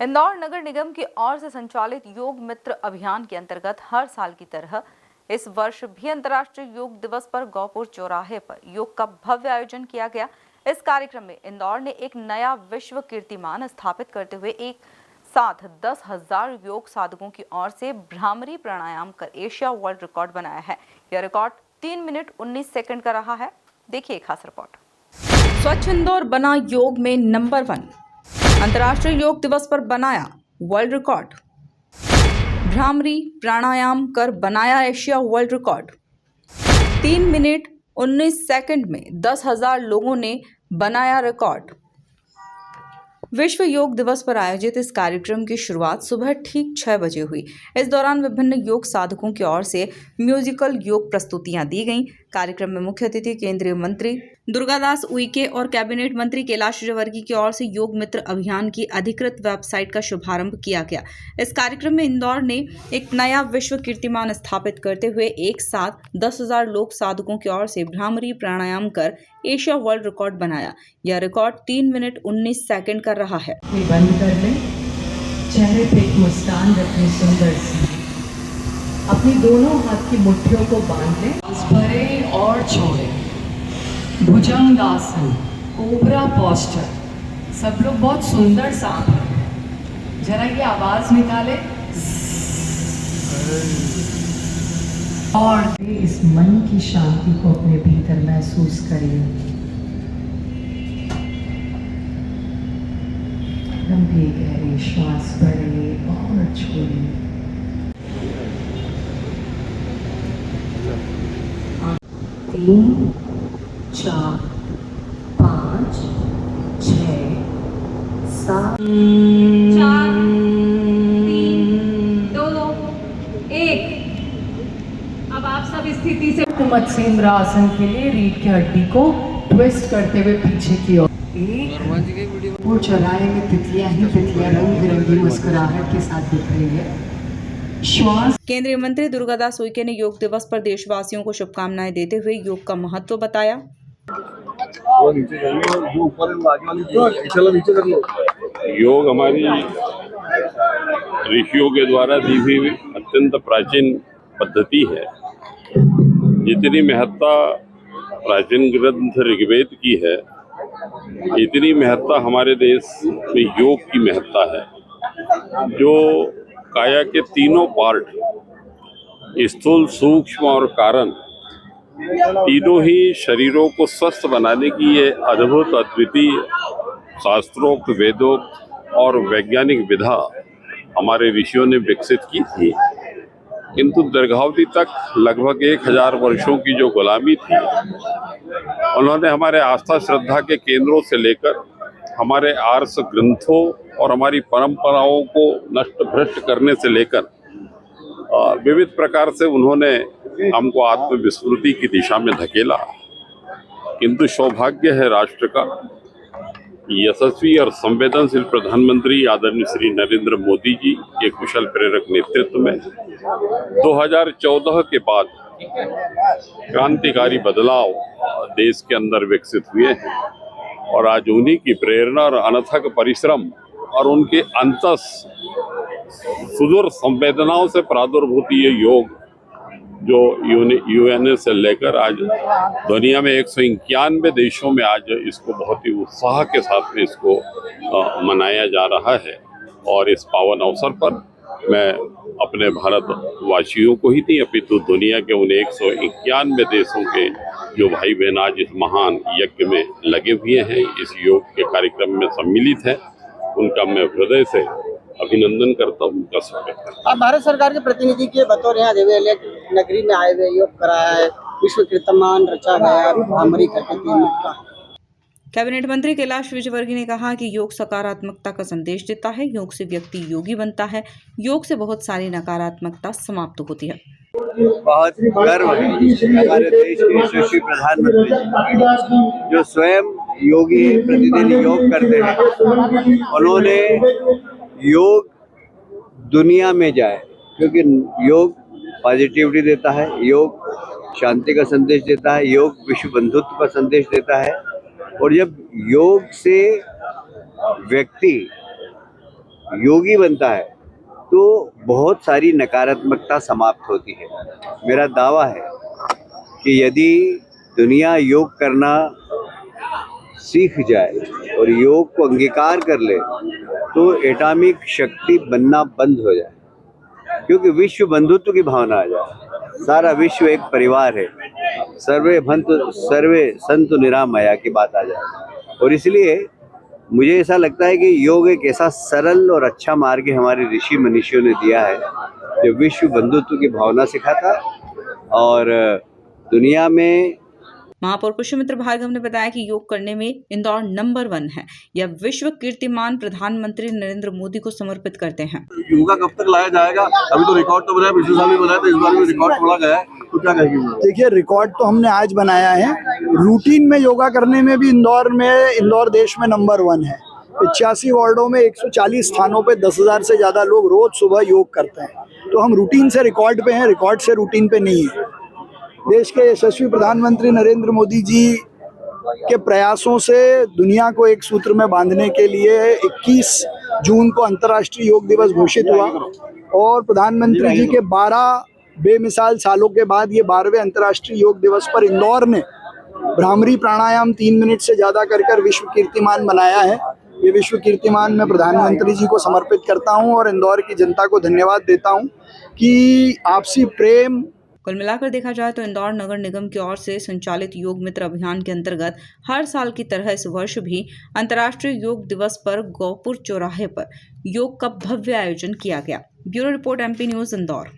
इंदौर नगर निगम की ओर से संचालित योग मित्र अभियान के अंतर्गत हर साल की तरह इस वर्ष भी अंतर्राष्ट्रीय योग दिवस पर गौपुर चौराहे पर योग का भव्य आयोजन किया गया। इस कार्यक्रम में इंदौर ने एक नया विश्व कीर्तिमान स्थापित करते हुए एक साथ 10,000 योग साधकों की ओर से भ्रामरी प्राणायाम कर एशिया वर्ल्ड रिकॉर्ड बनाया है। यह रिकॉर्ड 3 मिनट 19 सेकंड का रहा है। देखिए एक खास रिपोर्ट। स्वच्छ इंदौर बना योग में नंबर 1। अंतर्राष्ट्रीय योग दिवस पर बनाया वर्ल्ड रिकॉर्ड। भ्रामरी प्राणायाम कर बनाया Asia world record. 3 minute 19 second में 10,000 लोगों ने बनाया रिकॉर्ड। विश्व योग दिवस पर आयोजित इस कार्यक्रम की शुरुआत सुबह ठीक 6 बजे हुई। इस दौरान विभिन्न योग साधकों की ओर से म्यूजिकल योग प्रस्तुतियां दी गईं। कार्यक्रम में मुख्य अतिथि केंद्रीय मंत्री दुर्गादास उइके और कैबिनेट मंत्री कैलाश विजयवर्गीय की ओर से योग मित्र अभियान की अधिकृत वेबसाइट का शुभारंभ किया गया। इस कार्यक्रम में इंदौर ने एक नया विश्व कीर्तिमान स्थापित करते हुए एक साथ 10,000 लोक साधकों की ओर से भ्रामरी प्राणायाम कर एशिया वर्ल्ड रिकॉर्ड बनाया। यह रिकॉर्ड 3 मिनट 19 सेकंड का रहा है। बंद कर ले, चेहरे पे एक मुस्कान रखनी सुंदर सी, अपनी दोनों हाथ की मुट्ठियों को बांध ले, भरे और छोड़े, भुजंगासन, कोबरा पोस्चर। सब लोग बहुत सुंदर सांप है, जरा ये आवाज निकाले और इस मन की शांति को अपने भीतर महसूस करिए। लंबी गहरी श्वास भरे और छोड़े। 3, 4, 5, 6, 7, 4, 3, 2, 1। अब आप सब स्थिति से मत्स्येंद्र आसन के लिए रीढ़ की हड्डी को ट्विस्ट करते हुए पीछे की ओर। एक वो चौराहे में तितलियां ही तितलियां रंग बिरंगी मुस्कुराहट के साथ दिख रही है। श्वास। केंद्रीय मंत्री दुर्गादास उइके ने योग दिवस पर देशवासियों को शुभकामनाएं देते हुए योग का महत्व बताया। योग हमारी ऋषियों के द्वारा दी हुई अत्यंत प्राचीन पद्धति है। जितनी महत्ता प्राचीन ग्रंथ ऋग्वेद की है, इतनी महत्ता हमारे देश में योग की महत्ता है, जो काया के तीनों पार्ट स्थूल, सूक्ष्म और कारण, तीनों ही शरीरों को स्वस्थ बनाने की ये अद्भुत अद्वितीय शास्त्रोक्त, वेदोक्त और वैज्ञानिक विधा हमारे ऋषियों ने विकसित की थी। किंतु दीर्घावधि तक लगभग 1000 वर्षों की जो गुलामी थी, उन्होंने हमारे आस्था श्रद्धा के केंद्रों से लेकर हमारे आर्ष ग्रंथों और हमारी परंपराओं को नष्ट भ्रष्ट करने से लेकर विविध प्रकार से उन्होंने हमको आत्मविस्मृति की दिशा में धकेला। किंतु सौभाग्य है राष्ट्र का, यशस्वी और संवेदनशील प्रधानमंत्री आदरणीय श्री नरेंद्र मोदी जी के कुशल प्रेरक नेतृत्व में 2014 के बाद क्रांतिकारी बदलाव देश के अंदर विकसित हुए हैं और आज उन्हीं की प्रेरणा और अनथक परिश्रम और उनके अंतस सुदूर संवेदनाओं से प्रादुर्भूत ये योग जो यूएनए से लेकर आज दुनिया में 191 देशों में आज इसको बहुत ही उत्साह के साथ में इसको मनाया जा रहा है। और इस पावन अवसर पर मैं अपने भारतवासियों को ही नहीं अपितु दुनिया के उन 191 देशों के जो भाई बहन आज इस महान यज्ञ में लगे हुए हैं, इस योग के कार्यक्रम में सम्मिलित हैं, उनका मैं हृदय से अभिनंदन करता हूँ, उनका स्वागत करता हूँ। आप भारत सरकार के प्रतिनिधि के बतौर यहाँ देवरिया नगरी में आए हुए योग कराया है, विश्व कीर्तिमान रचा गया, भ्रामरी करके 3 मिनट का। कैबिनेट मंत्री कैलाश विजयवर्गीय ने कहा कि योग सकारात्मकता का संदेश देता है। योग से व्यक्ति योगी बनता है। योग से बहुत सारी नकारात्मकता समाप्त होती है। बहुत गर्व है हमारे देश के यशस्वी प्रधानमंत्री जो स्वयं योगी प्रतिदिन योग करते हैं, उन्होंने योग दुनिया में जाए, क्योंकि योग पॉजिटिविटी देता है, योग शांति का संदेश देता है, योग विश्व बंधुत्व का संदेश देता है। और जब योग से व्यक्ति योगी बनता है तो बहुत सारी नकारात्मकता समाप्त होती है। मेरा दावा है कि यदि दुनिया योग करना सीख जाए और योग को अंगीकार कर ले तो एटॉमिक शक्ति बनना बंद हो जाए, क्योंकि विश्व बंधुत्व की भावना आ जाए। सारा विश्व एक परिवार है, सर्वे संतु निरामया की बात आ जाए। और इसलिए मुझे ऐसा लगता है कि योग एक ऐसा सरल और अच्छा मार्ग हमारे ऋषि मनीषियों ने दिया है जो विश्व बंधुत्व की भावना सिखाता और दुनिया में। महापौर पुष्यमित्र भार्गव ने बताया कि योग करने में इंदौर नंबर 1 है। यह विश्व कीर्तिमान प्रधानमंत्री नरेंद्र मोदी को समर्पित करते हैं। योगा कब तक लाया जाएगा? अभी तो रिकॉर्ड तो बनाया, पिछले साल भी बनाया था, इस बार भी रिकॉर्ड तोड़ा गया है, तो क्या कहेंगे? देखिए, रिकॉर्ड तो हमने आज बनाया है। रूटीन में योगा करने में भी इंदौर देश में नंबर 1 है। 85 वार्डों में 140 स्थानों पे 10,000 से ज्यादा लोग रोज सुबह योग करते हैं। तो हम रूटीन से रिकॉर्ड पे हैं, रिकॉर्ड से रूटीन पे नहीं है। देश के यशस्वी प्रधानमंत्री नरेंद्र मोदी जी के प्रयासों से दुनिया को एक सूत्र में बांधने के लिए 21 जून को अंतर्राष्ट्रीय योग दिवस घोषित हुआ और प्रधानमंत्री जी के 12 बेमिसाल सालों के बाद ये 12वें अंतर्राष्ट्रीय योग दिवस पर इंदौर ने भ्रामरी प्राणायाम 3 मिनट से ज्यादा कर विश्व कीर्तिमान बनाया है। ये विश्व कीर्तिमान मैं प्रधानमंत्री जी को समर्पित करता हूँ और इंदौर की जनता को धन्यवाद देता हूँ कि आपसी प्रेम। कुल मिलाकर देखा जाए तो इंदौर नगर निगम की ओर से संचालित योग मित्र अभियान के अंतर्गत हर साल की तरह इस वर्ष भी अंतर्राष्ट्रीय योग दिवस पर गौपुर चौराहे पर योग का भव्य आयोजन किया गया। Bureau report MP news Indore.